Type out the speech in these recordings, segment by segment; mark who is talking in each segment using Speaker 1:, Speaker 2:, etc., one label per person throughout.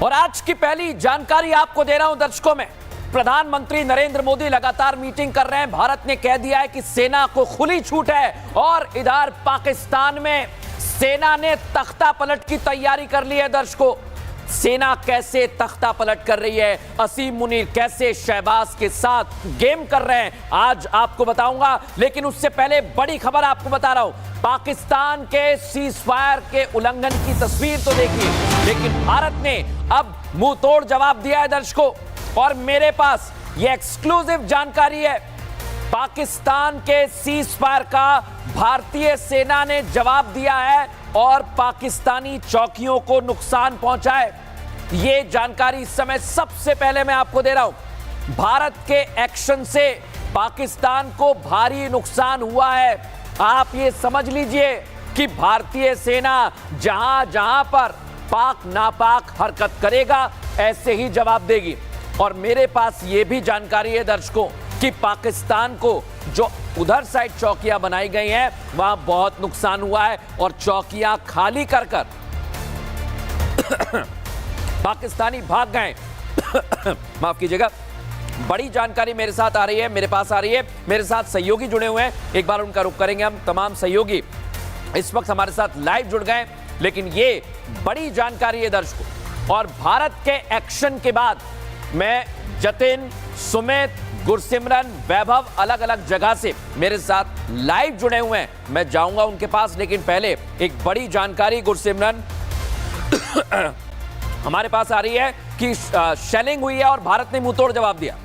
Speaker 1: और आज की पहली जानकारी आपको दे रहा हूं दर्शकों में। प्रधानमंत्री नरेंद्र मोदी लगातार मीटिंग कर रहे हैं। भारत ने कह दिया है कि सेना को खुली छूट है और इधर पाकिस्तान में सेना ने तख्ता पलट की तैयारी कर ली है। दर्शकों, सेना कैसे तख्ता पलट कर रही है, असीम मुनीर कैसे शहबाज के साथ गेम कर रहे हैं, आज आपको बताऊंगा। लेकिन उससे पहले बड़ी खबर आपको बता रहा हूं। पाकिस्तान के सीज फायर के उल्लंघन की तस्वीर तो देखिए, लेकिन भारत ने अब मुंह तोड़ जवाब दिया है दर्शकों। और मेरे पास यह एक्सक्लूसिव जानकारी है, पाकिस्तान के सीज फायर का भारतीय सेना ने जवाब दिया है और पाकिस्तानी चौकियों को नुकसान पहुंचा है। यह जानकारी इस समय सबसे पहले मैं आपको दे रहा हूं। भारत के एक्शन से पाकिस्तान को भारी नुकसान हुआ है। आप ये समझ लीजिए कि भारतीय सेना जहां जहां पर पाक नापाक हरकत करेगा, ऐसे ही जवाब देगी। और मेरे पास यह भी जानकारी है दर्शकों कि पाकिस्तान को जो उधर साइड चौकियां बनाई गई हैं, वहां बहुत नुकसान हुआ है और चौकियां खाली कर कर पाकिस्तानी भाग गए। माफ कीजिएगा। बड़ी जानकारी मेरे साथ आ रही है, मेरे पास आ रही है। मेरे साथ सहयोगी जुड़े हुए हैं, एक बार उनका रुख करेंगे हम। तमाम सहयोगी इस वक्त हमारे साथ लाइव जुड़ गए, लेकिन ये बड़ी जानकारी है दर्शकों। और भारत के एक्शन के बाद मैं जतिन, सुमित, गुरसिमरन, वैभव अलग अलग जगह से मेरे साथ लाइव जुड़े हुए हैं। मैं जाऊंगा उनके पास, लेकिन पहले एक बड़ी जानकारी गुरसिमरन हमारे पास आ रही है कि शेलिंग हुई है और भारत ने मुंहतोड़ जवाब दिया।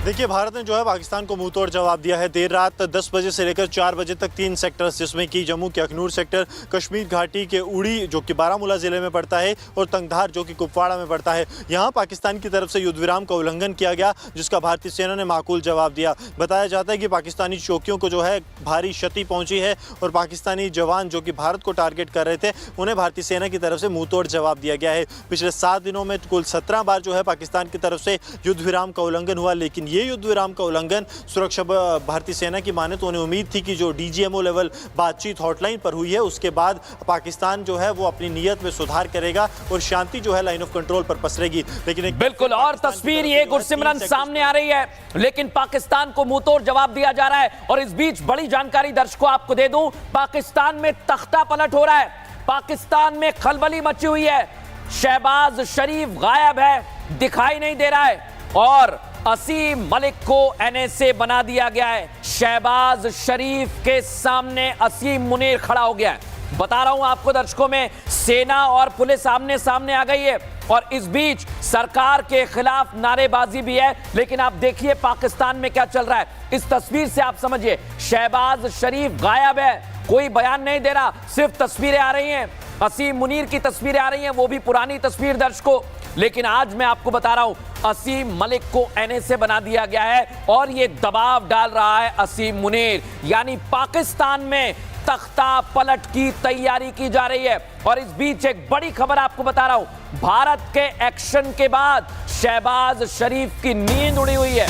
Speaker 2: देखिए, भारत ने जो है पाकिस्तान को मुंहतोड़ जवाब दिया है। देर रात 10 बजे से लेकर 4 बजे तक 3 सेक्टर्स, जिसमें कि जम्मू के अखनूर सेक्टर, कश्मीर घाटी के उड़ी जो कि बारामूला जिले में पड़ता है, और तंगधार जो कि कुपवाड़ा में पड़ता है, यहाँ पाकिस्तान की तरफ से युद्ध विराम का उल्लंघन किया गया, जिसका भारतीय सेना ने माकूल जवाब दिया। बताया जाता है कि पाकिस्तानी चौकियों को जो है भारी क्षति पहुंची है और पाकिस्तानी जवान जो कि भारत को टारगेट कर रहे थे, उन्हें भारतीय सेना की तरफ से मुंहतोड़ जवाब दिया गया है। पिछले 7 दिनों में कुल 17 बार जो है पाकिस्तान की तरफ से युद्ध विराम का उल्लंघन हुआ, लेकिन ये युद्ध विराम का उल्लंघन सुरक्षा भारतीय सेना की माने तो उन्हें उम्मीद थी कि जो डीजीएमओ लेवल बातचीत हॉटलाइन पर हुई है, उसके बाद पाकिस्तान जो है वो अपनी नीयत में सुधार करेगा और शांति जो है लाइन ऑफ कंट्रोल पर पसरेगी। लेकिन
Speaker 1: बिल्कुल, और तस्वीर ये गुरसिमरन सामने आ रही है, लेकिन पाकिस्तान को मुंहतोड़ जवाब दिया जा रहा है। और इस बीच बड़ी जानकारी दर्शकों आपको दे दूं, पाकिस्तान में तख्ता पलट हो रहा है। पाकिस्तान में खलबली मची हुई है। शहबाज शरीफ गायब है, दिखाई नहीं दे रहा है और असीम मलिक को एनएसए बना दिया गया है। शहबाज शरीफ के सामने असीम मुनीर खड़ा हो गया है। बता रहा हूं आपको दर्शकों में, सेना और पुलिस आमने सामने आ गई है और इस बीच सरकार के खिलाफ नारेबाजी भी है। लेकिन आप देखिए पाकिस्तान में क्या चल रहा है। इस तस्वीर से आप समझिए, शहबाज शरीफ गायब है, कोई बयान नहीं दे रहा, सिर्फ तस्वीरें आ रही हैं। असीम मुनीर की तस्वीरें आ रही हैं, वो भी पुरानी तस्वीर दर्शकों। लेकिन आज मैं आपको बता रहा हूं, असीम मलिक को एनएसए बना दिया गया है और ये दबाव डाल रहा है असीम मुनीर। यानी पाकिस्तान में तख्ता पलट की तैयारी की जा रही है। और इस बीच एक बड़ी खबर आपको बता रहा हूं, भारत के एक्शन के बाद शहबाज शरीफ की नींद उड़ी हुई है।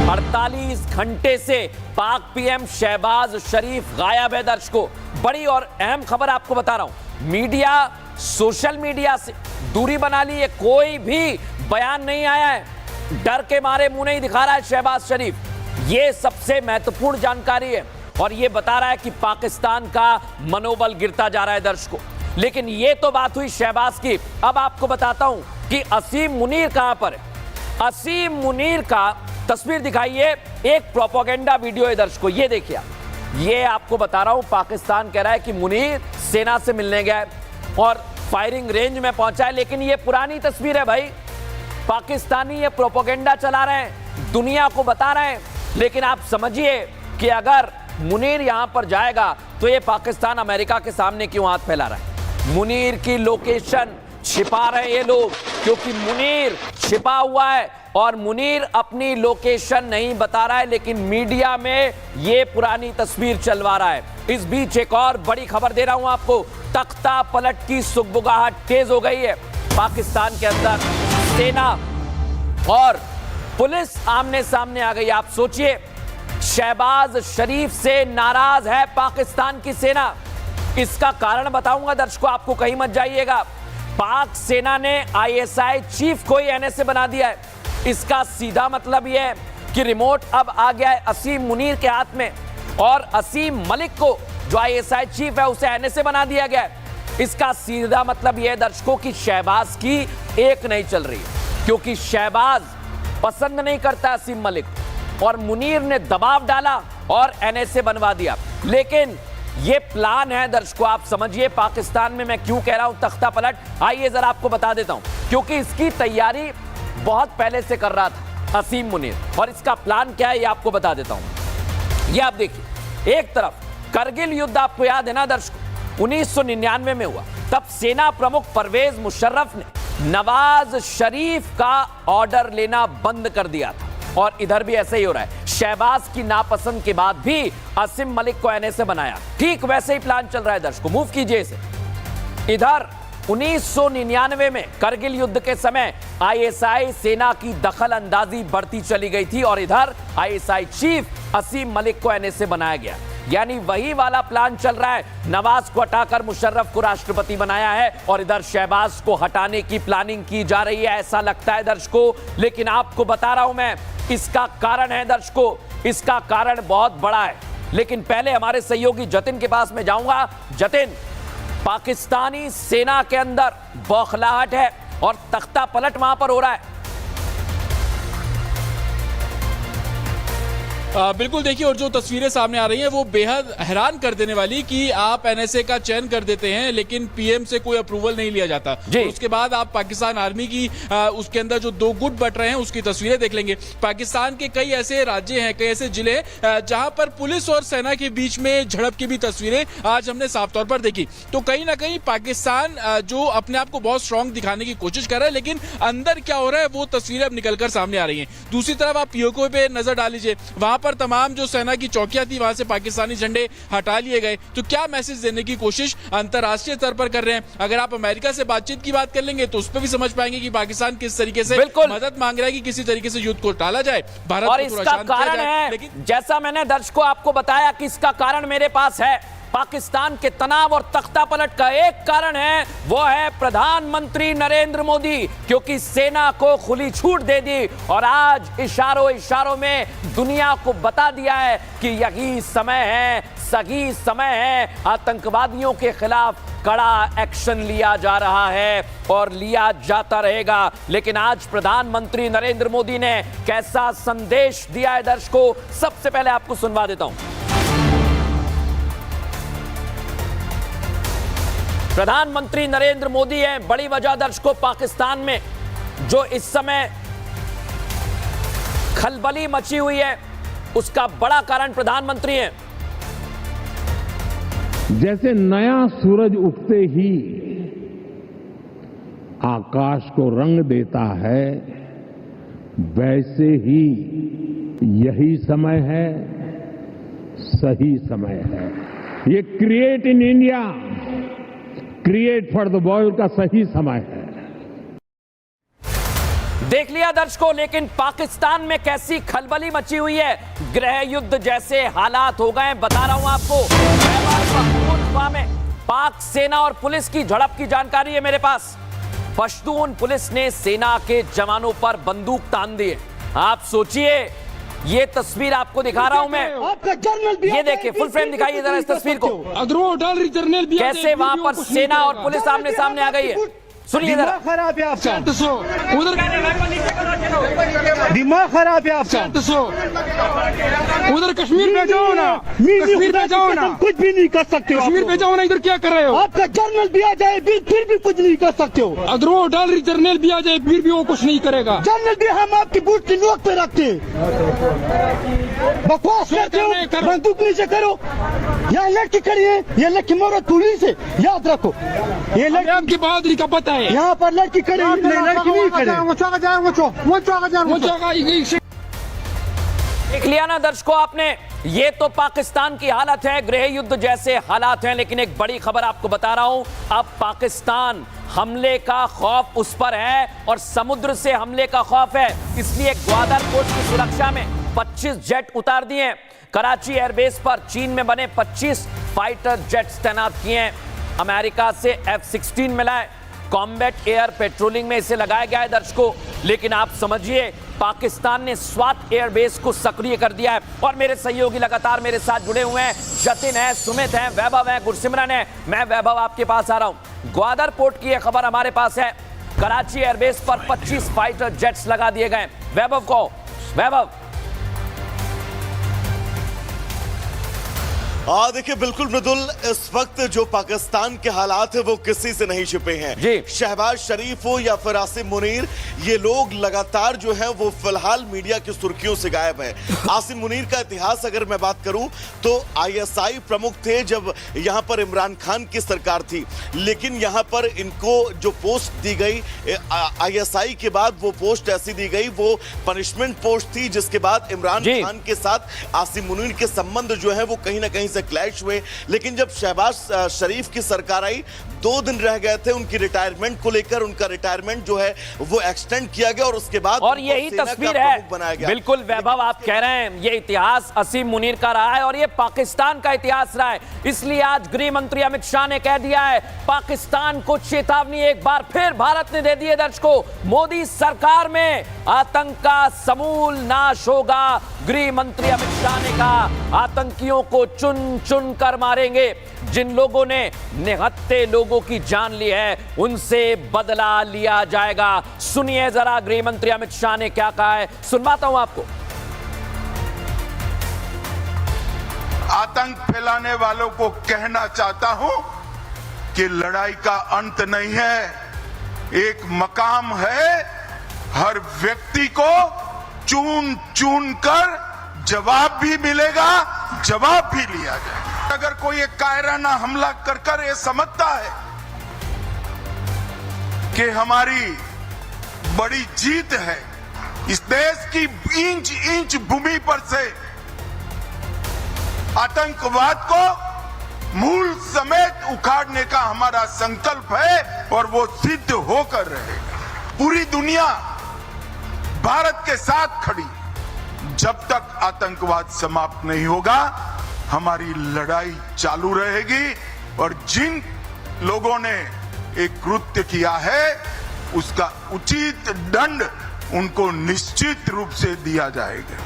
Speaker 1: 48 घंटे से पाक पीएम शहबाज शरीफ गायब है दर्शकों। बड़ी और अहम खबर आपको बता रहा हूं, मीडिया, सोशल मीडिया से दूरी बना ली है, कोई भी बयान नहीं आया है, डर के मारे मुंह नहीं दिखा रहा है शहबाज शरीफ। यह सबसे महत्वपूर्ण जानकारी है और यह बता रहा है कि पाकिस्तान का मनोबल गिरता जा रहा है दर्शकों। लेकिन यह तो बात हुई शहबाज की। अब आपको बताता हूं कि असीम मुनीर कहां पर है। असीम मुनीर का तस्वीर दिखाइए, एक प्रोपेगेंडा वीडियो है दर्शकों, ये देखिए आप। ये आपको बता रहा हूं, पाकिस्तान कह रहा है कि मुनीर सेना से मिलने गया और फायरिंग रेंज में पहुंचा है। लेकिन ये पुरानी तस्वीर है भाई, पाकिस्तानी ये प्रोपेगेंडा चला रहे हैं, दुनिया को बता रहे हैं। लेकिन आप समझिए कि अगर मुनीर यहां पर जाएगा तो ये पाकिस्तान अमेरिका के सामने क्यों हाथ फैला रहा है। मुनीर की लोकेशन छिपा रहे ये लोग, क्योंकि मुनीर छिपा हुआ है और मुनीर अपनी लोकेशन नहीं बता रहा है, लेकिन मीडिया में ये पुरानी तस्वीर चलवा रहा है। इस बीच एक और बड़ी खबर दे रहा हूं आपको, तख्ता पलट की सुगबुगाहट तेज हो गई है पाकिस्तान के अंदर। सेना और पुलिस आमने सामने आ गई। आप सोचिए, शहबाज शरीफ से नाराज है पाकिस्तान की सेना। इसका कारण बताऊंगा दर्शकों, आपको कहीं मत जाइएगा। पाक सेना ने आईएसआई चीफ को ही एनएसए बना दिया है। इसका सीधा मतलब यह है कि रिमोट अब आ गया है असीम मुनीर के हाथ में, और असीम मलिक को जो आईएसआई चीफ है उसे एनएसए बना दिया गया है। इसका सीधा मतलब यह है दर्शकों कि शहबाज की एक नहीं चल रही, क्योंकि शहबाज पसंद नहीं करता असीम मलिक, और मुनीर ने दबाव डाला और एनएसए बनवा दिया। लेकिन ये प्लान है दर्शकों, आप समझिए पाकिस्तान में। मैं क्यों कह रहा हूं तख्ता पलट, आइए जरा आपको बता देता हूं, क्योंकि इसकी तैयारी बहुत पहले से कर रहा था असीम मुनीर, और इसका प्लान क्या है ये आपको बता देता हूं। ये आप देखिए, एक तरफ करगिल युद्ध आपको याद है ना दर्शकों, 1999 में हुआ। तब सेना प्रमुख परवेज मुशर्रफ ने नवाज शरीफ का ऑर्डर लेना बंद कर दिया था, और इधर भी ऐसे ही हो रहा है। शहबाज की नापसंद के बाद भी असीम मलिक को एनएसए बनाया। ठीक वैसे ही प्लान चल रहा है दर्शकों, मूव कीजिए इसे। इधर 1999 में करगिल युद्ध के समय आईएसआई सेना की दखल अंदाजी बढ़ती चली गई थी, और इधर आईएसआई चीफ असीम मलिक को एनएसए बनाया गया। यानी वही वाला प्लान चल रहा है। नवाज को हटाकर मुशर्रफ को राष्ट्रपति बनाया है, और इधर शहबाज को हटाने की प्लानिंग की जा रही है, ऐसा लगता है दर्शकों। लेकिन आपको बता रहा हूं मैं, इसका कारण है दर्शकों, इसका कारण बहुत बड़ा है। लेकिन पहले हमारे सहयोगी जतिन के पास में जाऊंगा। जतिन, पाकिस्तानी सेना के अंदर बौखलाहट है और तख्ता पलट वहां पर हो रहा है।
Speaker 3: बिल्कुल देखिए, और जो तस्वीरें सामने आ रही हैं वो बेहद हैरान कर देने वाली कि आप एनएसए का चयन कर देते हैं लेकिन पीएम से कोई अप्रूवल नहीं लिया जाता। और उसके बाद आप पाकिस्तान आर्मी की उसके अंदर जो दो गुट बट रहे हैं उसकी तस्वीरें देख लेंगे। पाकिस्तान के कई ऐसे राज्य हैं, कई ऐसे जिले हैं जहां पर पुलिस और सेना के बीच में झड़प की भी तस्वीरें आज हमने साफ तौर पर देखी। तो कहीं ना कहीं पाकिस्तान जो अपने आप को बहुत स्ट्रांग दिखाने की कोशिश कर रहा है, लेकिन अंदर क्या हो रहा है वो तस्वीरें अब निकलकर सामने आ रही हैं। दूसरी तरफ आप पीओके पे नजर डाल लीजिए, वहां पर तमाम जो सेना की चौकियां थी वहां से पाकिस्तानी झंडे हटा लिए गए। तो क्या मैसेज देने की कोशिश अंतर्राष्ट्रीय स्तर पर कर रहे हैं? अगर आप अमेरिका से बातचीत की बात कर लेंगे तो उस पर भी समझ पाएंगे कि पाकिस्तान किस तरीके से मदद मांग रहा है कि किसी तरीके से युद्ध को टाला जाए, भारत
Speaker 1: और इसका कारण है, लेकिन जैसा मैंने दर्शकों आपको बताया कि इसका कारण मेरे पास है। पाकिस्तान के तनाव और तख्ता पलट का एक कारण है, वो है प्रधानमंत्री नरेंद्र मोदी, क्योंकि सेना को खुली छूट दे दी और आज इशारों इशारों में दुनिया को बता दिया है कि यही समय है, सही समय है, आतंकवादियों के खिलाफ कड़ा एक्शन लिया जा रहा है और लिया जाता रहेगा। लेकिन आज प्रधानमंत्री नरेंद्र मोदी ने कैसा संदेश दिया है दर्शकों, सबसे पहले आपको सुनवा देता हूं। प्रधानमंत्री नरेंद्र मोदी है बड़ी वजह दर्शकों। पाकिस्तान में जो इस समय खलबली मची हुई है उसका बड़ा कारण प्रधानमंत्री है।
Speaker 4: जैसे नया सूरज उगते ही आकाश को रंग देता है, वैसे ही यही समय है, सही समय है। ये create in India, create for the world का सही समय है।
Speaker 1: देख लिया दर्शकों, लेकिन पाकिस्तान में कैसी खलबली मची हुई है, गृह युद्ध जैसे हालात हो गए। बता रहा हूं आपको, खैबर में पाक सेना और पुलिस की झड़प की जानकारी है मेरे पास। पश्तून पुलिस ने सेना के जवानों पर बंदूक तान दी है। आप सोचिए, ये तस्वीर आपको दिखा रहा हूं मैं, ये देखिए फुल फ्रेम दिखाइए जरा इस तस्वीर को, कैसे वहां पर सेना और पुलिस आमने सामने आ गई है। सुनिए जरा।
Speaker 5: खराब है आपका, उधर दिमाग खराब है आपका, उधर कश्मीर पे जाओ ना, कश्मीर पे जाओ ना, कुछ भी नहीं कर सकते हो। कश्मीर पे जाओ ना, इधर क्या कर रहे हो? आपका जर्नल भी आ जाए फिर भी कुछ नहीं कर सकते हो। अगर वो डॉलर जर्नल भी आ जाए फिर भी वो कुछ नहीं करेगा। जर्नल भी हम आपकी बूट की नोक पे रखते हैं। बकवास करते हो, बंदूक नीचे करो। यहाँ लड़की खड़ी है, ये लड़की मोहम्मद पुलिस है, याद रखो। ये लड़की आपकी बहादुरी का पता है। यहाँ पर लड़की खड़ी, लड़की नहीं खड़ी।
Speaker 1: देख लिया ना दर्शकों आपने, ये तो पाकिस्तान की हालत है, गृह युद्ध जैसे हालात हैं। लेकिन एक बड़ी खबर आपको बता रहा हूं, अब पाकिस्तान हमले का खौफ उस पर है और समुद्र से हमले का खौफ है। इसलिए ग्वादर पोर्ट की सुरक्षा में 25 जेट उतार दिए हैं। कराची एयरबेस पर चीन में बने 25 फाइटर जेट्स तैनात किए हैं। अमेरिका से F-16 मिला है। कॉम्बैट एयर पेट्रोलिंग में इसे लगाया गया है दर्शकों। लेकिन आप समझिए, पाकिस्तान ने स्वात एयरबेस को सक्रिय कर दिया है। और मेरे सहयोगी लगातार मेरे साथ जुड़े हुए हैं। जतिन है, सुमित है, वैभव है, गुरसिमरन है। मैं वैभव आपके पास आ रहा हूं। ग्वादर पोर्ट की यह खबर हमारे पास है। कराची एयरबेस पर 25 फाइटर जेट्स लगा दिए गए। वैभव को वैभव।
Speaker 6: देखिए बिल्कुल मृदुल, इस वक्त जो पाकिस्तान के हालात है वो किसी से नहीं छिपे हैं। शहबाज शरीफ हो या फिर आसिम मुनीर, ये लोग लगातार जो है वो फिलहाल मीडिया की सुर्खियों से गायब है। आसिम मुनीर का इतिहास अगर मैं बात करूं तो ISI प्रमुख थे जब यहां पर इमरान खान की सरकार थी। लेकिन यहां पर इनको जो पोस्ट दी गई ISI के बाद, वो पोस्ट ऐसी दी गई, वो पनिशमेंट पोस्ट थी, जिसके बाद इमरान खान के साथ आसिम मुनीर के संबंध जो है वो कहीं ना कहीं क्लैश हुए। लेकिन जब शहबाज शरीफ की सरकार आई, 2 दिन रह गए थे उनकी रिटायरमेंट को लेकर। उनका रिटायरमेंट जो है वो एक्सटेंड किया गया और उसके बाद
Speaker 1: और यही तस्वीर है।
Speaker 6: बनाया गया।
Speaker 1: बिल्कुल वैभव, आप कह रहे हैं ये इतिहास आसिम मुनीर का रहा है और ये पाकिस्तान का इतिहास रहा है। इसलिए आज गृह मंत्री अमित शाह ने कह दिया है, पाकिस्तान को चेतावनी एक बार फिर भारत ने दे दी है दर्शकों। मोदी सरकार में आतंक का समूल नाश होगा। गृह मंत्री अमित शाह ने कहा, आतंकियों को चुन चुन कर मारेंगे। जिन लोगों ने निहत्थे लोगों की जान ली है, उनसे बदला लिया जाएगा। सुनिए जरा गृह मंत्री अमित शाह ने क्या कहा है, सुनवाता हूं आपको।
Speaker 7: आतंक फैलाने वालों को कहना चाहता हूं कि लड़ाई का अंत नहीं है, एक मकाम है। हर व्यक्ति को चुन चुन कर जवाब भी मिलेगा, जवाब भी लिया जाएगा। अगर कोई एक कायराना हमला कर ये समझता है कि हमारी बड़ी जीत है, इस देश की इंच इंच भूमि पर से आतंकवाद को मूल समेत उखाड़ने का हमारा संकल्प है और वो सिद्ध होकर रहेगा। पूरी दुनिया भारत के साथ खड़ी। जब तक आतंकवाद समाप्त नहीं होगा, हमारी लड़ाई चालू रहेगी और जिन लोगों ने एक कृत्य किया है उसका उचित दंड उनको निश्चित रूप से दिया जाएगा।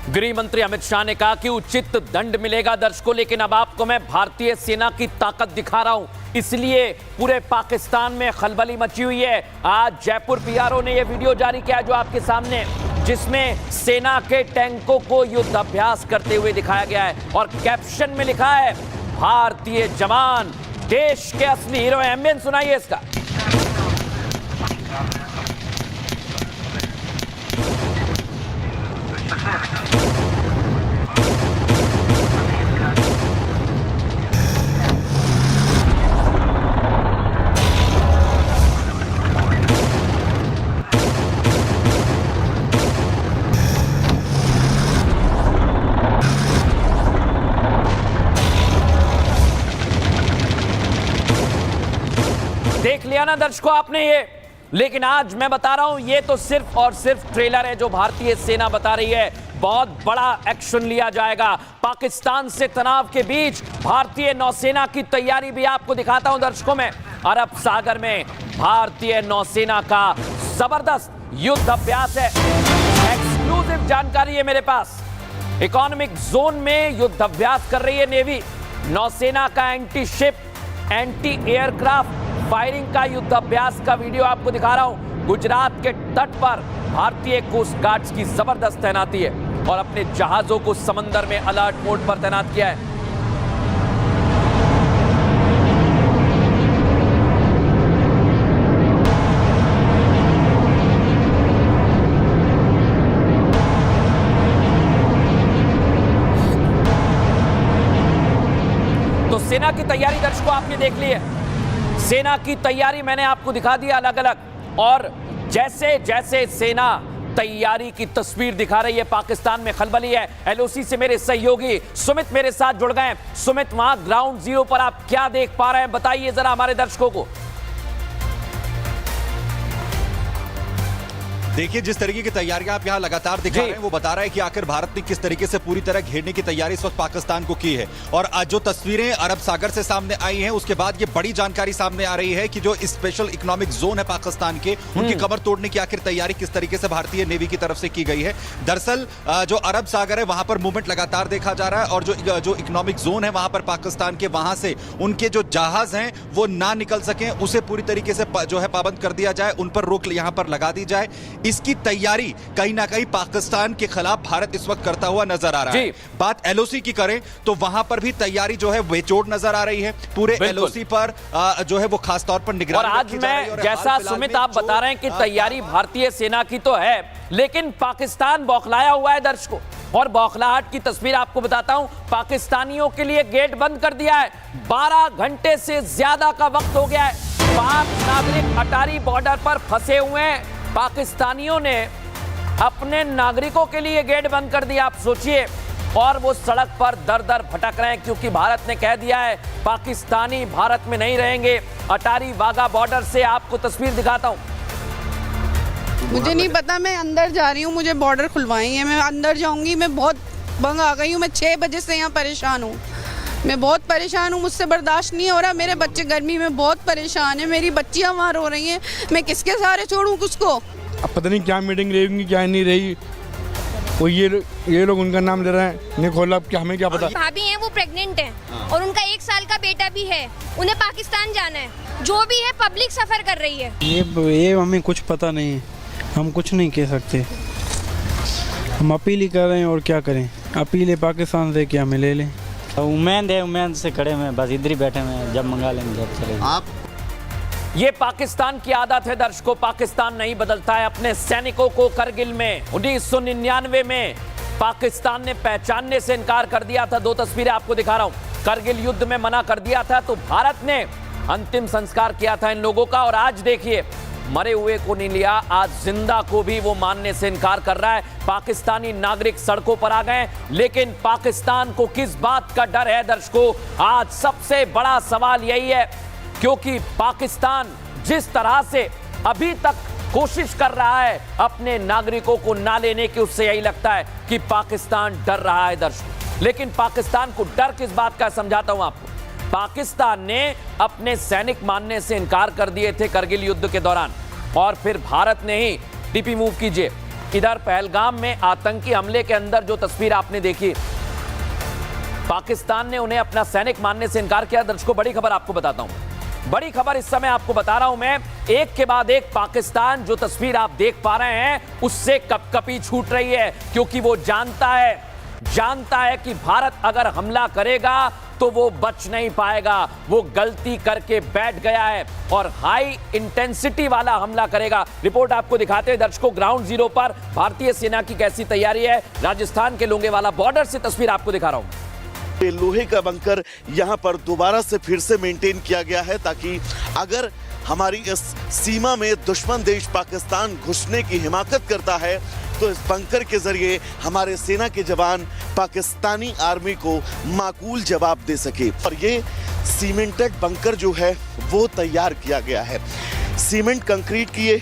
Speaker 1: गृह मंत्री अमित शाह ने कहा कि उचित दंड मिलेगा दर्शकों। लेकिन अब आपको मैं भारतीय सेना की ताकत दिखा रहा हूं, इसलिए पूरे पाकिस्तान में खलबली मची हुई है। आज जयपुर PRO ने यह वीडियो जारी किया जो आपके सामने, जिसमें सेना के टैंकों को युद्ध अभ्यास करते हुए दिखाया गया है और कैप्शन में लिखा है, भारतीय जवान देश के असली हीरो हैं। एम्बियंस सुनाइए इसका। देख लिया ना दर्शकों आपने ये, लेकिन आज मैं बता रहा हूं ये तो सिर्फ और सिर्फ ट्रेलर है जो भारतीय सेना बता रही है। बहुत बड़ा एक्शन लिया जाएगा। पाकिस्तान से तनाव के बीच भारतीय नौसेना की तैयारी भी आपको दिखाता हूं दर्शकों में। अरब सागर में भारतीय नौसेना का जबरदस्त युद्ध अभ्यास है। एक्सक्लूसिव जानकारी है मेरे पास। इकोनॉमिक जोन में युद्ध अभ्यास कर रही है नेवी। नौसेना का anti ship, anti aircraft firing का युद्ध अभ्यास का वीडियो आपको दिखा रहा हूं। गुजरात के तट पर भारतीय कोस्ट गार्ड्स की जबरदस्त तैनाती है और अपने जहाजों को समंदर में अलर्ट मोड पर तैनात किया है। तो सेना की तैयारी दर्शकों आपने देख ली है। सेना की तैयारी मैंने आपको दिखा दी अलग अलग, और जैसे जैसे सेना तैयारी की तस्वीर दिखा रही है, पाकिस्तान में खलबली है। LOC से मेरे सहयोगी सुमित मेरे साथ जुड़ गए हैं। सुमित, वहां ग्राउंड जीरो पर आप क्या देख पा रहे हैं, बताइए जरा हमारे दर्शकों को।
Speaker 8: देखिए जिस तरीके की तैयारियां आप यहाँ लगातार दिखा रहे हैं वो बता रहा है कि आखिर भारत ने किस तरीके से पूरी तरह घेरने की तैयारी इस वक्त पाकिस्तान को की है। और आज जो तस्वीरें अरब सागर से सामने आई हैं उसके बाद ये बड़ी जानकारी सामने आ रही है कि जो स्पेशल इकोनॉमिक जोन है पाकिस्तान के, उनकी कमर तोड़ने की आखिर तैयारी किस तरीके से भारतीय नेवी की तरफ से की गई है। दरअसल जो अरब सागर है वहां पर मूवमेंट लगातार देखा जा रहा है और जो इकोनॉमिक जोन है वहां पर पाकिस्तान के, वहां से उनके जो जहाज हैं वो ना निकल सके, उसे पूरी तरीके से जो है पाबंद कर दिया जाए, उन पर रोक यहां पर लगा दी जाए। इसकी तैयारी कहीं ना कहीं पाकिस्तान के खिलाफ भारत इस वक्त करता हुआ नजर आ रहा है। बात एलओसी की करें तो वहां पर भी तैयारी जो है बेजोड़ नजर आ रही है। पूरे एलओसी पर जो है वो खास तौर पर निगरानी
Speaker 1: और आज मैं जैसा सुमित आप बता रहे हैं कि तैयारी भारतीय सेना की तो है, लेकिन पाकिस्तान बौखलाया हुआ है दर्शकों। और बौखलाहट की तस्वीर आपको बताता हूं, पाकिस्तानियों के लिए गेट बंद कर दिया है। 12 घंटे से ज्यादा का वक्त हो गया है। पाक नागरिक अटारी बॉर्डर पर फंसे हुए हैं। पाकिस्तानियों ने अपने नागरिकों के लिए गेट बंद कर दिया, आप सोचिए। और वो सड़क पर दर दर भटक रहे हैं क्योंकि भारत ने कह दिया है पाकिस्तानी भारत में नहीं रहेंगे। अटारी वाघा बॉर्डर से आपको तस्वीर दिखाता हूं।
Speaker 9: मुझे नहीं पता, मैं अंदर जा रही हूँ, मुझे बॉर्डर खुलवाई है, मैं अंदर जाऊंगी। मैं बहुत बंग आ गई हूँ, मैं 6 बजे से यहाँ परेशान हूँ। मैं बहुत परेशान हूँ, मुझसे बर्दाश्त नहीं हो रहा। मेरे बच्चे गर्मी में बहुत परेशान है, मेरी बच्चियाँ वहाँ रो रही हैं। मैं किसके सहारे छोड़ूं किसको?
Speaker 5: अब पता नहीं क्या मीटिंग रहेगी क्या नहीं रही। वो ये लोग उनका नाम ले रहे हैं, नहीं खोला, क्या हमें क्या पता।
Speaker 10: भाभी हैं वो प्रेग्नेंट हैं और उनका 1 साल का बेटा भी है, उन्हें पाकिस्तान जाना है। जो भी है पब्लिक सफर कर रही है।
Speaker 11: ये हमें कुछ पता नहीं है, हम कुछ नहीं कह सकते। हम अपील ही कर रहे हैं और क्या करें। अपील है पाकिस्तान से कि हमें ले लें।
Speaker 12: उम्मीद है, उम्मीद से खड़े में बस इधर ही बैठे हैं, जब मंगा लेंगे जब चलेंगे।
Speaker 1: आप ये पाकिस्तान की आदत है दर्शकों, पाकिस्तान नहीं बदलता है अपने सैनिकों को। करगिल में 1999 में पाकिस्तान ने पहचानने से इनकार कर दिया था। 2 तस्वीरें आपको दिखा रहा हूं। करगिल युद्ध में मना कर दिया था तो भारत ने अंतिम संस्कार किया था इन लोगों का। और आज देखिए, मरे हुए को नहीं लिया, आज जिंदा को भी वो मानने से इनकार कर रहा है। पाकिस्तानी नागरिक सड़कों पर आ गए, लेकिन पाकिस्तान को किस बात का डर है दर्शकों? आज सबसे बड़ा सवाल यही है, क्योंकि पाकिस्तान जिस तरह से अभी तक कोशिश कर रहा है अपने नागरिकों को ना लेने की, उससे यही लगता है कि पाकिस्तान डर रहा है दर्शकों। लेकिन पाकिस्तान को डर किस बात का, समझाता हूं आपको। पाकिस्तान ने अपने सैनिक मानने से इनकार कर दिए थे करगिल युद्ध के दौरान, और फिर भारत ने ही, डीपी मूव कीजिए, इधर पहलगाम में आतंकी हमले के अंदर जो तस्वीर आपने देखी, पाकिस्तान ने उन्हें अपना सैनिक मानने से इनकार किया। दर्शकों, बड़ी खबर आपको बताता हूं, बड़ी खबर इस समय आपको बता रहा हूं मैं। एक के बाद एक पाकिस्तान, जो तस्वीर आप देख पा रहे हैं, उससे कपकपी छूट रही है, क्योंकि वो जानता है कि भारत अगर हमला करेगा तो वो बच नहीं पाएगा। वो गलती करके बैठ गया है और हाई इंटेंसिटी वाला हमला करेगा। रिपोर्ट आपको दिखाते हैं दर्शकों, ग्राउंड जीरो पर भारतीय सेना की कैसी तैयारी है। राजस्थान के लोंगेवाला बॉर्डर से तस्वीर आपको दिखा रहा हूं।
Speaker 6: लोहे का बंकर यहां पर दोबारा से फिर से मेंटेन किया गया है, ताकि अगर हमारी इस सीमा में दुश्मन देश पाकिस्तान घुसने की हिमाकत करता है तो इस बंकर के जरिए हमारे सेना के जवान पाकिस्तानी आर्मी को माकूल जवाब दे सके। और ये सीमेंटेड बंकर जो है वो तैयार किया गया है। सीमेंट कंक्रीट की ये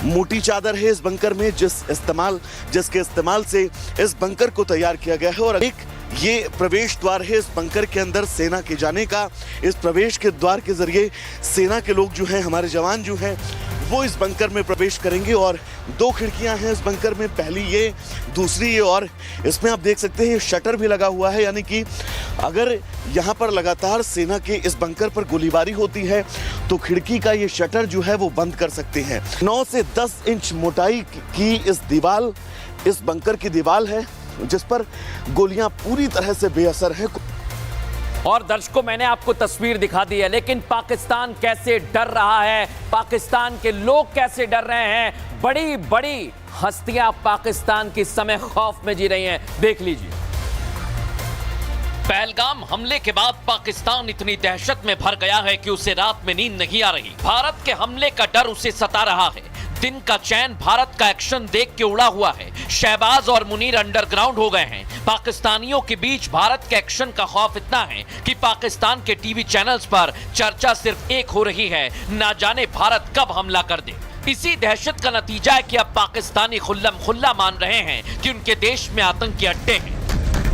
Speaker 6: मोटी चादर है इस बंकर में, जिसके इस्तेमाल से इस बंकर को तैयार किया गया है। और एक ये प्रवेश द्वार है इस बंकर के अंदर सेना के जाने का। इस प्रवेश के द्वार के जरिए सेना के लोग जो हैं, हमारे जवान जो हैं, वो इस बंकर में प्रवेश करेंगे। और 2 खिड़कियां हैं इस बंकर में, पहली ये, दूसरी ये। और इसमें आप देख सकते हैं शटर भी लगा हुआ है, यानी कि अगर यहाँ पर लगातार सेना के इस बंकर पर गोलीबारी होती है तो खिड़की का ये शटर जो है वो बंद कर सकते हैं। 9 से 10 इंच मोटाई की इस बंकर की दीवार है, जिस पर गोलियां पूरी तरह से बेअसर हैं।
Speaker 1: और दर्शकों, मैंने आपको तस्वीर दिखा दी है, लेकिन पाकिस्तान कैसे डर रहा है, पाकिस्तान के लोग कैसे डर रहे हैं। बड़ी बड़ी हस्तियां पाकिस्तान की समय खौफ में जी रही हैं, देख लीजिए। पहलगाम हमले के बाद पाकिस्तान इतनी दहशत में भर गया है कि उसे रात में नींद नहीं आ रही। भारत के हमले का डर उसे सता रहा है। दिन का चैन भारत का एक्शन देख के उड़ा हुआ है। शहबाज और मुनीर अंडरग्राउंड हो गए हैं। पाकिस्तानियों के बीच भारत के एक्शन का खौफ इतना है कि पाकिस्तान के टीवी चैनल्स पर चर्चा सिर्फ एक हो रही है, ना जाने भारत कब हमला कर दे। इसी दहशत का नतीजा है कि अब पाकिस्तानी खुल्लम खुल्ला मान रहे हैं कि उनके देश में आतंकी अड्डे हैं।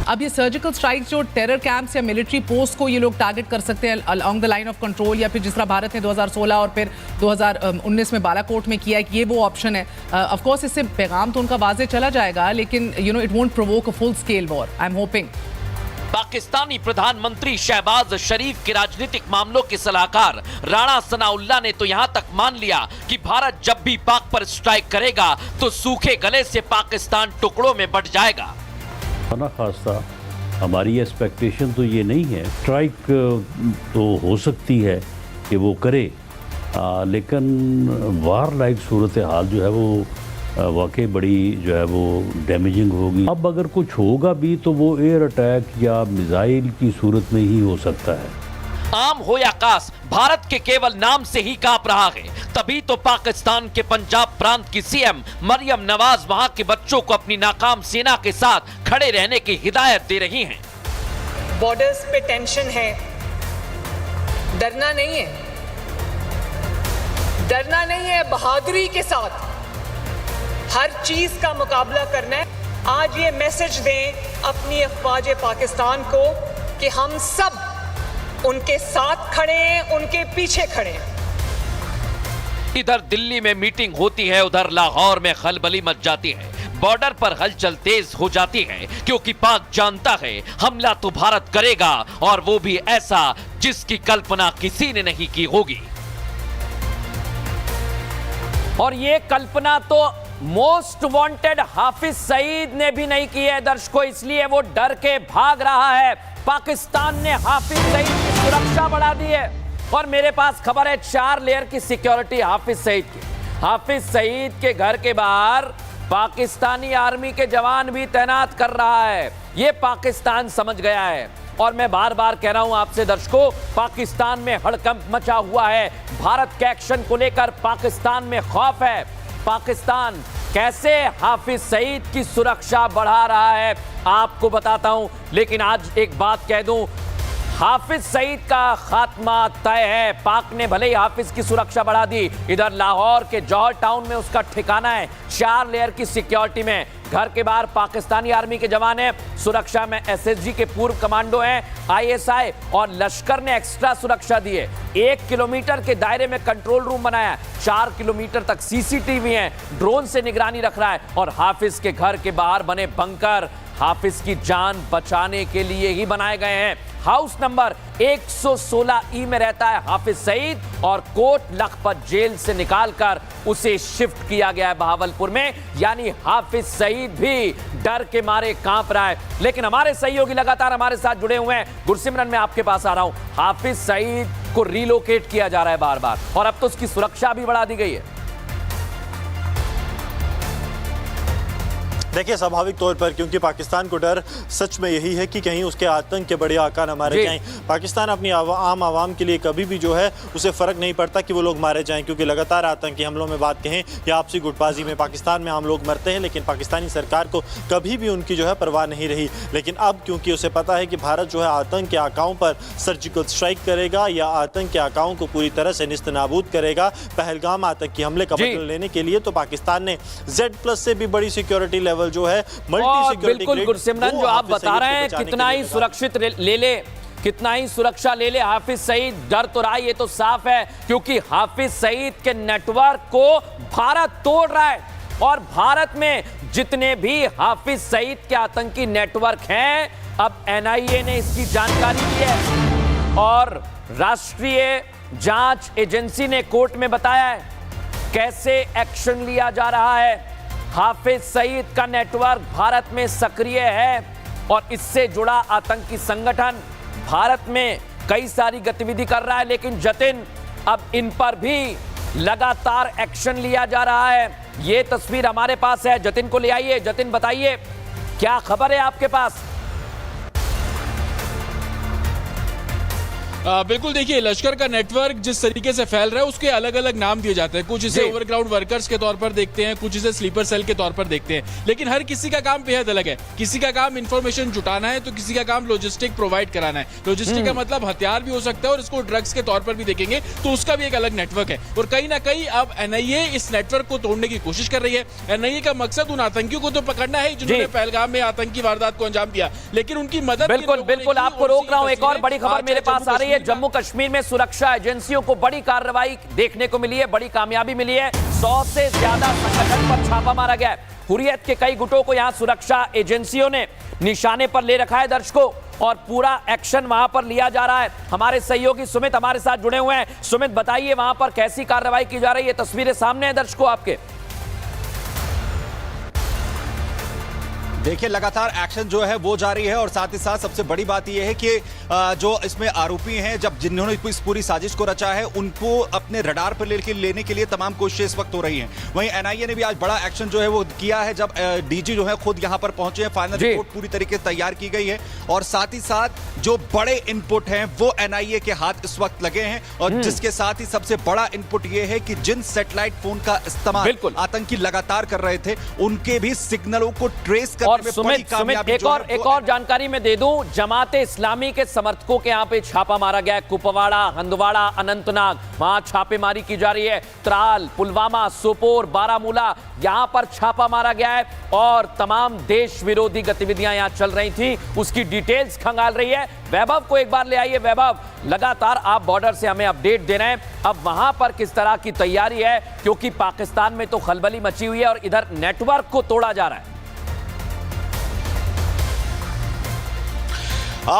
Speaker 13: अब ये सर्जिकल स्ट्राइक जो टेरर कैंप्स या मिलिट्री पोस्ट को ये लोग टारगेट कर सकते हैं along the line of control, या फिर जिस तरह भारत ने 2016 और फिर 2019 में बालाकोट में किया है, कि ये वो ऑप्शन है। ऑफ कोर्स इससे पैगाम तो उनका वाजे चला जाएगा, लेकिन it won't provoke a full scale war, I am hoping.
Speaker 1: Pakistani प्रधानमंत्री शहबाज शरीफ के राजनीतिक मामलों के सलाहकार राणा सनाउल्लाह ने तो यहां तक मान लिया कि भारत जब भी पाक पर स्ट्राइक करेगा तो सूखे गले से पाकिस्तान टुकड़ों में बंट जाएगा।
Speaker 14: खाना खास्ता हमारी एक्सपेक्टेशन तो ये नहीं है, स्ट्राइक तो हो सकती है कि वो करे, लेकिन वार लाइक सूरत हाल जो है वो वाकई बड़ी जो है वो डैमेजिंग होगी। अब अगर कुछ होगा भी तो वो एयर अटैक या मिसाइल की सूरत में ही हो सकता है।
Speaker 1: आम हो या कास, भारत के केवल नाम से ही कांप रहा है। तभी तो पाकिस्तान के पंजाब प्रांत की सीएम मरियम नवाज वहां के बच्चों को अपनी नाकाम सेना के साथ खड़े रहने की हिदायत दे रही हैं।
Speaker 13: बॉर्डर्स पे टेंशन है, डरना नहीं है, डरना नहीं है, बहादुरी के साथ हर चीज का मुकाबला करना है। आज ये मैसेज दें अपनी अफवाज पाकिस्तान को कि हम सब उनके साथ खड़े हैं, उनके पीछे खड़े हैं।
Speaker 1: इधर दिल्ली में मीटिंग होती है, उधर लाहौर में खलबली मच जाती है। बॉर्डर पर हलचल तेज हो जाती है क्योंकि पाक जानता है हमला तो भारत करेगा, और वो भी ऐसा जिसकी कल्पना किसी ने नहीं की होगी। और ये कल्पना तो मोस्ट वांटेड हाफिज सईद ने भी नहीं की है दर्शकों, इसलिए वो डर के भाग रहा है। पाकिस्तान ने हाफिज सईद की सुरक्षा बढ़ा दी है, और मेरे पास खबर है 4 लेयर की सिक्योरिटी हाफिज सईद की। हाफिज सईद के घर के बाहर पाकिस्तानी आर्मी के जवान भी तैनात कर रहा है। ये पाकिस्तान समझ गया है, और मैं बार बार कह रहा हूं आपसे दर्शकों, पाकिस्तान में हड़कंप मचा हुआ है। भारत के एक्शन को लेकर पाकिस्तान में खौफ है। पाकिस्तान कैसे हाफिज सईद की सुरक्षा बढ़ा रहा है आपको बताता हूं, लेकिन आज एक बात कह दूं, हाफिज सईद का खात्मा तय है। पाक ने भले ही हाफिज की सुरक्षा बढ़ा दी, इधर लाहौर के जौहर टाउन में उसका ठिकाना है 4 लेयर की सिक्योरिटी में। घर के बाहर पाकिस्तानी आर्मी के जवान हैं, सुरक्षा में एसएसजी के पूर्व कमांडो हैं, आईएसआई और लश्कर ने एक्स्ट्रा सुरक्षा दी है। 1 किलोमीटर के दायरे में कंट्रोल रूम बनाया है, 4 किलोमीटर तक सीसीटीवी है, ड्रोन से निगरानी रख रहा है, और हाफिज के घर के बाहर बने बंकर हाफिज की जान बचाने के लिए ही बनाए गए हैं। हाउस नंबर 116 में रहता है हाफिज सईद, और कोट लखपत जेल से निकालकर उसे शिफ्ट किया गया है बहावलपुर में। यानी हाफिज सईद भी डर के मारे कांप रहा है। लेकिन हमारे सहयोगी लगातार हमारे साथ जुड़े हुए हैं। गुरसिमरन, मैं आपके पास आ रहा हूं। हाफिज सईद को रिलोकेट किया जा रहा है बार बार, और अब तो उसकी सुरक्षा भी बढ़ा दी गई है।
Speaker 2: देखिए, स्वाभाविक तौर पर क्योंकि पाकिस्तान को डर सच में यही है कि कहीं उसके आतंक के बड़े आका न मारे जाएं। पाकिस्तान अपनी आम आवाम के लिए कभी भी जो है उसे फ़र्क नहीं पड़ता कि वो लोग मारे जाएं, क्योंकि लगातार आतंकी हमलों में बात कहें या आपसी गुटबाजी में पाकिस्तान में आम लोग मरते हैं, लेकिन पाकिस्तानी सरकार को कभी भी उनकी जो है परवाह नहीं रही। लेकिन अब क्योंकि उसे पता है कि भारत जो है आतंक के आकाओं पर सर्जिकल स्ट्राइक करेगा या आतंक के आकाओं को पूरी तरह से निस्तनाबूद करेगा, पहलगाम आतंकी हमले का बदला लेने के लिए, तो पाकिस्तान ने Z+ से भी बड़ी सिक्योरिटी लेवल जो है
Speaker 1: बिल्कुल गुरसिमरन, जो आप बता रहे हैं कितना ही सुरक्षित ले ले, कितना ही सुरक्षा ले ले हाफिज सईद, डर तो रहा है, ये तो साफ है, क्योंकि हाफिज सईद के नेटवर्क को भारत तोड़ रहा है। और भारत में जितने भी हाफिज सईद के आतंकी नेटवर्क हैं, अब NIA ने इसकी जानकारी दी है, और राष्ट्रीय जांच एजेंसी ने कोर्ट में बताया है कैसे एक्शन लिया जा रहा है। हाफिज सईद का नेटवर्क भारत में सक्रिय है, और इससे जुड़ा आतंकी संगठन भारत में कई सारी गतिविधि कर रहा है। लेकिन जतिन, अब इन पर भी लगातार एक्शन लिया जा रहा है। ये तस्वीर हमारे पास है, जतिन को ले आइए। जतिन, बताइए क्या खबर है आपके पास?
Speaker 3: बिल्कुल, देखिए लश्कर का नेटवर्क जिस तरीके से फैल रहा है उसके अलग अलग नाम दिए जाते हैं। कुछ इसे ओवरग्राउंड वर्कर्स के तौर पर देखते हैं, कुछ इसे स्लीपर सेल के तौर पर देखते हैं, लेकिन हर किसी का काम बेहद अलग है। किसी का काम इंफॉर्मेशन जुटाना है तो किसी का काम लॉजिस्टिक प्रोवाइड कराना है। लॉजिस्टिक का मतलब हथियार भी हो सकता है और इसको ड्रग्स के तौर पर भी देखेंगे तो उसका भी एक अलग नेटवर्क है। और कहीं ना कहीं अब एनआईए इस नेटवर्क को तोड़ने की कोशिश कर रही है। एनआईए का मकसद उन आतंकियों को तो पकड़ना है जिन्होंने पहलगाम में आतंकी वारदात को अंजाम दिया, लेकिन उनकी मदद
Speaker 1: बिल्कुल आपको रोक रहा हूं। एक और बड़ी खबर मेरे पास आ रही है। जम्मू कश्मीर में सुरक्षा एजेंसियों को बड़ी कार्रवाई देखने को मिली है, बड़ी कामयाबी मिली है। 100 से ज्यादा संगठन पर छापा मारा गया है। हुर्रियत के कई गुटों को यहां सुरक्षा एजेंसियों ने निशाने पर ले रखा है दर्शकों, और पूरा एक्शन वहां पर लिया जा रहा है। हमारे सहयोगी सुमित हमारे साथ जुड़े हुए हैं। सुमित, बताइए वहां पर कैसी कार्रवाई की जा रही है? तस्वीरें सामने हैं दर्शकों आपके।
Speaker 8: देखिए लगातार एक्शन जो है वो जारी है और साथ ही साथ सबसे बड़ी बात यह है कि जो इसमें आरोपी हैं, जब जिन्होंने इस पूरी साजिश को रचा है उनको अपने रडार पर लेने के लिए तमाम कोशिशें इस वक्त हो रही हैं। वहीं एनआईए ने भी आज बड़ा एक्शन जो है वो किया है, जब डीजी जो है खुद यहां पर पहुंचे हैं। फाइनल रिपोर्ट पूरी तरीके से तैयार की गई है और साथ ही साथ जो बड़े इनपुट हैं वो एनआईए के हाथ इस वक्त लगे हैं, और जिसके साथ ही सबसे बड़ा इनपुट यह है कि जिन सैटेलाइट फोन का इस्तेमाल आतंकी लगातार कर रहे थे उनके भी सिग्नलों को ट्रेस करने
Speaker 1: और सुमित एक और जानकारी मैं दे दूं, जमाते इस्लामी के समर्थकों के यहां पे छापा मारा गया है। कुपवाड़ा, हंदवाड़ा, अनंतनाग, वहां छापेमारी की जा रही है। त्राल, पुलवामा, सोपोर, बारामूला, यहां पर छापा मारा गया है और तमाम देश विरोधी गतिविधियां यहां चल रही थी, उसकी डिटेल्स खंगाल रही है। वैभव को एक बार ले आइए। वैभव, लगातार आप बॉर्डर से हमें अपडेट दे रहे हैं, अब वहां पर किस तरह की तैयारी है? क्योंकि पाकिस्तान में तो खलबली मची हुई है और इधर नेटवर्क को तोड़ा जा रहा है।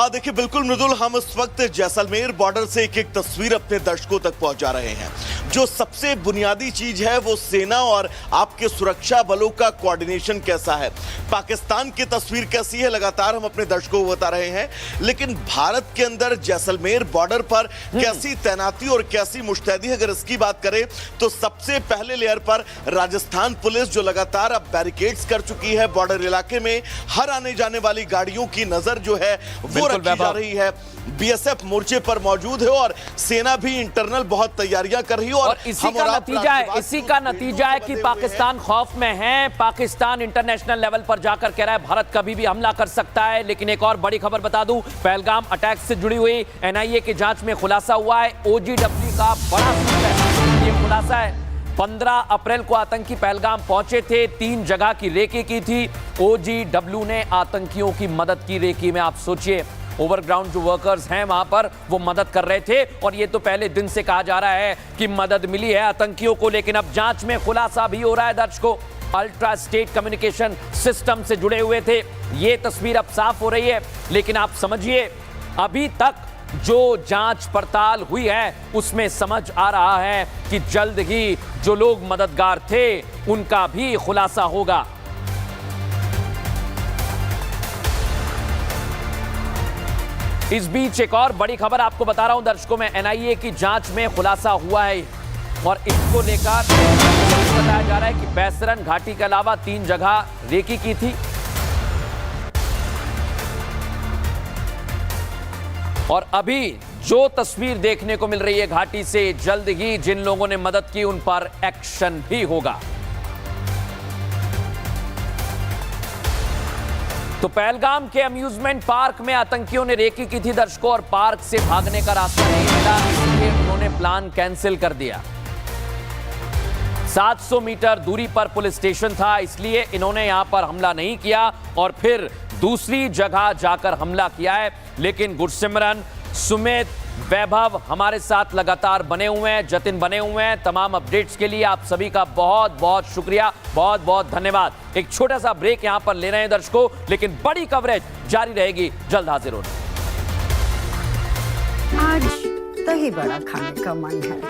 Speaker 6: देखिए बिल्कुल मृदुल, हम इस वक्त जैसलमेर बॉर्डर से एक एक तस्वीर अपने दर्शकों तक पहुंचा रहे हैं। जो सबसे बुनियादी चीज है वो सेना और आपके सुरक्षा बलों का कोऑर्डिनेशन कैसा है, पाकिस्तान की तस्वीर कैसी है, लगातार हम अपने दर्शकों को बता रहे हैं। लेकिन भारत के अंदर जैसलमेर बॉर्डर पर कैसी तैनाती और कैसी मुस्तैदी, अगर इसकी बात करें तो सबसे पहले लेयर पर राजस्थान पुलिस जो लगातार अब बैरिकेड्स कर चुकी है बॉर्डर इलाके में। हर आने जाने वाली गाड़ियों की नजर जो है वो रखी जा रही है। बीएसएफ मोर्चे पर मौजूद है और सेना भी इंटरनल बहुत तैयारियां कर रही है। और
Speaker 1: इसी का नतीजा है कि पाकिस्तान खौफ में है। पाकिस्तान इंटरनेशनल लेवल पर जाकर कह रहा है भारत कभी भी हमला कर सकता है। लेकिन एक और बड़ी खबर बता दूं, पहलगाम अटैक से जुड़ी हुई एनआईए की जांच में खुलासा हुआ है। ओजीडब्ल्यू का बड़ा ये खुलासा है। 15 अप्रैल को आतंकी पहलगाम पहुंचे थे, 3 जगह की रेकी की थी। ओजीडब्ल्यू ने आतंकियों की मदद की रेकी में। आप सोचिए, ओवरग्राउंड जो वर्कर्स हैं वहां पर वो मदद कर रहे थे और ये तो पहले दिन से कहा जा रहा है कि मदद मिली है आतंकियों को। लेकिन अब जांच में खुलासा भी हो रहा है दर्शकों। अल्ट्रा स्टेट कम्युनिकेशन सिस्टम से जुड़े हुए थे, ये तस्वीर अब साफ हो रही है। लेकिन आप समझिए, अभी तक जो जांच पड़ताल हुई है उसमें समझ आ रहा है कि जल्द ही जो लोग मददगार थे उनका भी खुलासा होगा। इस बीच एक और बड़ी खबर आपको बता रहा हूं दर्शकों में, एनआईए की जांच में खुलासा हुआ है और इसको लेकर बताया जा रहा है कि बैसरन घाटी के अलावा 3 जगह रेकी की थी और अभी जो तस्वीर देखने को मिल रही है घाटी से, जल्द ही जिन लोगों ने मदद की उन पर एक्शन भी होगा। तो पहलगाम के अम्यूजमेंट पार्क में आतंकियों ने रेकी की थी दर्शकों और पार्क से भागने का रास्ता नहीं मिला, इसलिए उन्होंने प्लान कैंसिल कर दिया। 700 मीटर दूरी पर पुलिस स्टेशन था, इसलिए इन्होंने यहां पर हमला नहीं किया और फिर दूसरी जगह जाकर हमला किया है। लेकिन गुरसिमरन, सुमित, वैभव हमारे साथ लगातार बने हुए हैं, जतिन बने हुए हैं। तमाम अपडेट्स के लिए आप सभी का बहुत बहुत शुक्रिया, बहुत बहुत धन्यवाद। एक छोटा सा ब्रेक यहां पर ले रहे हैं दर्शकों, लेकिन बड़ी कवरेज जारी रहेगी, जल्द हाजिर होना।
Speaker 15: आज दही बड़ा खाने का मन है।